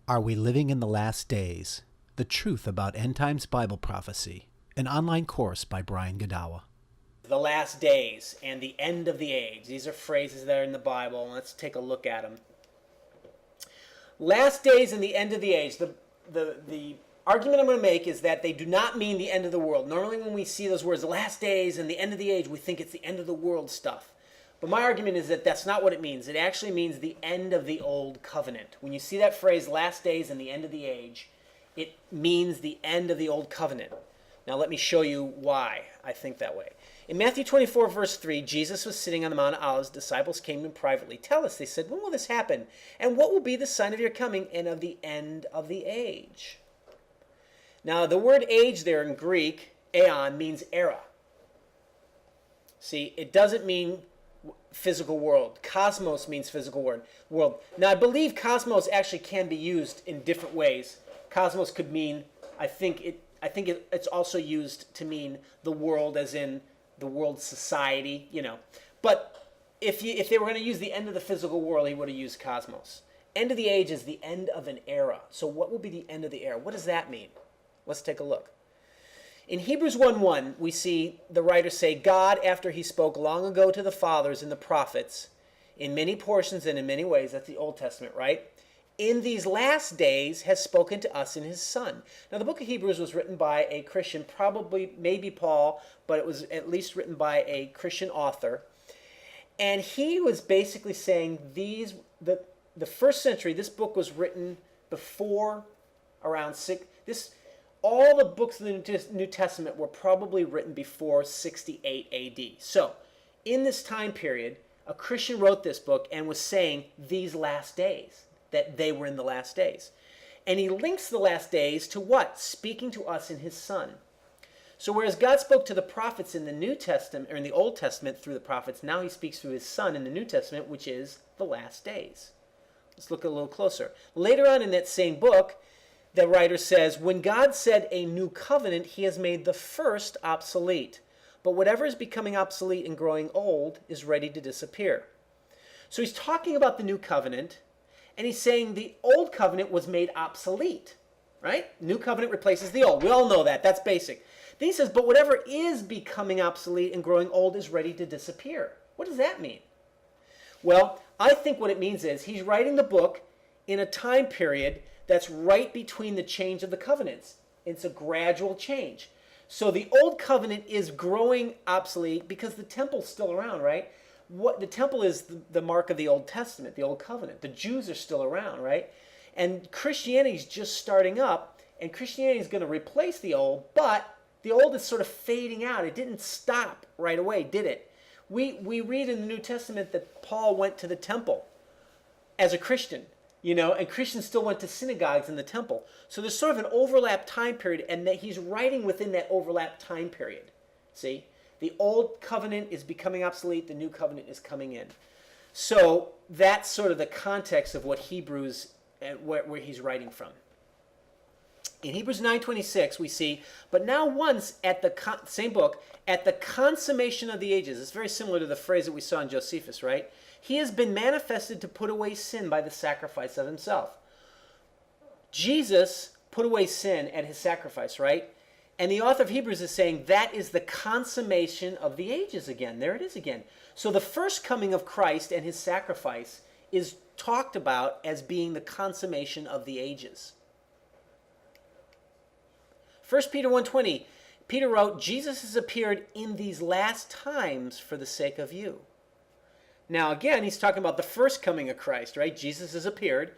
Are We Living in the Last Days? The Truth About End Times Bible Prophecy, an online course by Brian Godawa. The last days and the end of the age. These are phrases that are in the Bible. Let's take a look at them. Last days and the end of the age. The argument I'm going to make is that they do not mean the end of the world. Normally when we see those words, the last days and the end of the age, we think it's the end of the world stuff. But my argument is that that's not what it means. It actually means the end of the old covenant. When you see that phrase, last days and the end of the age, it means the end of the old covenant. Now let me show you why I think that way. In Matthew 24, verse 3, Jesus was sitting on the Mount of Olives. Disciples came to him privately. Tell us, they said, when will this happen? And what will be the sign of your coming and of the end of the age? Now the word age there in Greek, Aeon, means era. See, it doesn't mean physical world. Cosmos means physical world. Now I believe cosmos actually can be used in different ways. Cosmos could mean, I think it's also used to mean the world as in the world society, you know. But if they were going to use the end of the physical world, he would have used cosmos. End of the age is the end of an era. So what will be the end of the era? What does that mean? Let's take a look. In Hebrews 1:1, we see the writer say, God, after he spoke long ago to the fathers and the prophets, in many portions and in many ways, that's the Old Testament, right? In these last days has spoken to us in his Son. Now, the book of Hebrews was written by a Christian, probably, maybe Paul, but it was at least written by a Christian author. And he was basically saying the first century, this book was written before around all the books of the New Testament were probably written before 68 AD. So, in this time period, a Christian wrote this book and was saying these last days, that they were in the last days. And he links the last days to what? Speaking to us in his Son. So whereas God spoke to the prophets in the New Testament, or in the Old Testament through the prophets, now he speaks through his Son in the New Testament, which is the last days. Let's look a little closer. Later on in that same book, the writer says, when God said a new covenant, he has made the first obsolete. But whatever is becoming obsolete and growing old is ready to disappear. So he's talking about the new covenant, and he's saying the old covenant was made obsolete, right? New covenant replaces the old. We all know that. That's basic. Then he says, but whatever is becoming obsolete and growing old is ready to disappear. What does that mean? Well, I think what it means is he's writing the book in a time period that's right between the change of the covenants. It's a gradual change. So the old covenant is growing obsolete because the temple's still around, right? The temple is the mark of the Old Testament, the Old Covenant. The Jews are still around, right? And Christianity is just starting up, and Christianity is going to replace the old, but the old is sort of fading out. It didn't stop right away, did it? We read in the New Testament that Paul went to the temple as a Christian, you know, and Christians still went to synagogues in the temple. So there's sort of an overlap time period, and that he's writing within that overlap time period. See? The old covenant is becoming obsolete. The new covenant is coming in. So that's sort of the context of what Hebrews, where he's writing from. In Hebrews 9:26, we see, but now once at the same book, at the consummation of the ages. It's very similar to the phrase that we saw in Josephus, right? He has been manifested to put away sin by the sacrifice of himself. Jesus put away sin at his sacrifice, right? And the author of Hebrews is saying that is the consummation of the ages again. There it is again. So the first coming of Christ and his sacrifice is talked about as being the consummation of the ages. 1 Peter 1:20, Peter wrote, Jesus has appeared in these last times for the sake of you. Now again, he's talking about the first coming of Christ, right? Jesus has appeared,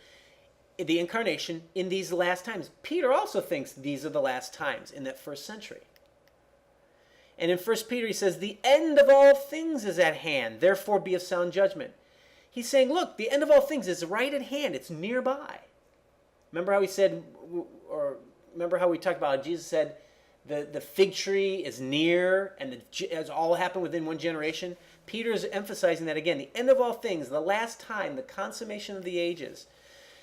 the incarnation, in these last times. Peter also thinks these are the last times in that first century. And in 1 Peter he says, the end of all things is at hand, therefore be of sound judgment. He's saying, look, the end of all things is right at hand. It's nearby. Remember how he said, or remember how we talked about how Jesus said the fig tree is near and it's all happened within one generation? Peter's emphasizing that again. The end of all things, the last time, the consummation of the ages.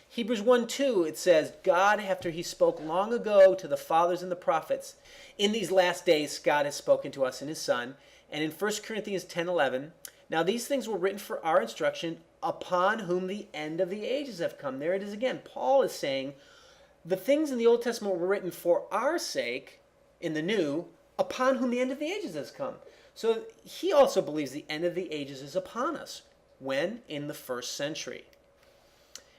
Hebrews 1:2, it says, God, after he spoke long ago to the fathers and the prophets, in these last days God has spoken to us in his Son. And in 1 Corinthians 10:11, now these things were written for our instruction, upon whom the end of the ages have come. There it is again. Paul is saying the things in the Old Testament were written for our sake in the New, upon whom the end of the ages has come. So he also believes the end of the ages is upon us. When? In the first century.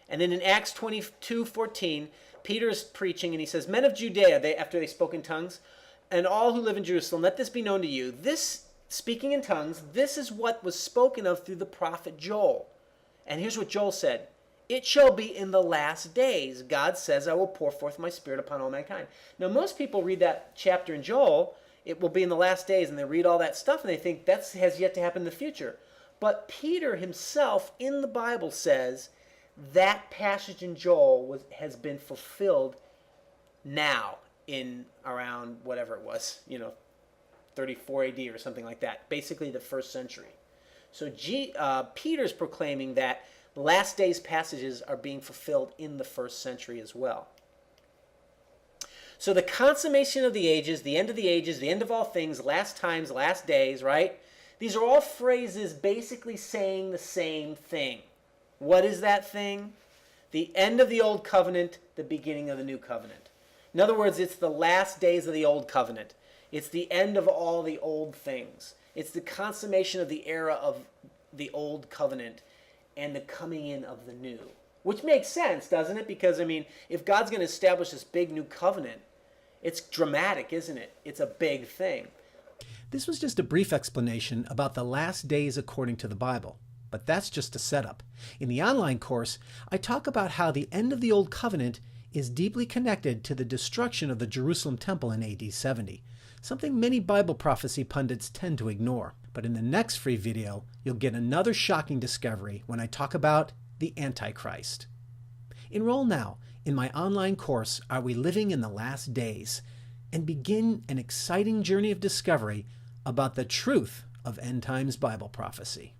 And then in Acts 22:14, Peter is preaching and he says, Men of Judea, after they spoke in tongues, and all who live in Jerusalem, let this be known to you. This, speaking in tongues, this is what was spoken of through the prophet Joel. And here's what Joel said. It shall be in the last days. God says, I will pour forth my spirit upon all mankind. Now, most people read that chapter in Joel, it will be in the last days, and they read all that stuff, and they think that has yet to happen in the future. But Peter himself in the Bible says that passage in Joel has been fulfilled now in around whatever it was, 34 AD or something like that, basically the first century. So Peter's proclaiming that last days passages are being fulfilled in the first century as well. So the consummation of the ages, the end of the ages, the end of all things, last times, last days, right? These are all phrases basically saying the same thing. What is that thing? The end of the old covenant, the beginning of the new covenant. In other words, it's the last days of the old covenant. It's the end of all the old things. It's the consummation of the era of the old covenant and the coming in of the new. Which makes sense, doesn't it? Because, if God's going to establish this big new covenant, it's dramatic, isn't it? It's a big thing. This was just a brief explanation about the last days according to the Bible. But that's just a setup. In the online course, I talk about how the end of the Old Covenant is deeply connected to the destruction of the Jerusalem temple in AD 70, something many Bible prophecy pundits tend to ignore. But in the next free video, you'll get another shocking discovery when I talk about the Antichrist. Enroll now in my online course, Are We Living in the Last Days? And begin an exciting journey of discovery about the truth of end times Bible prophecy.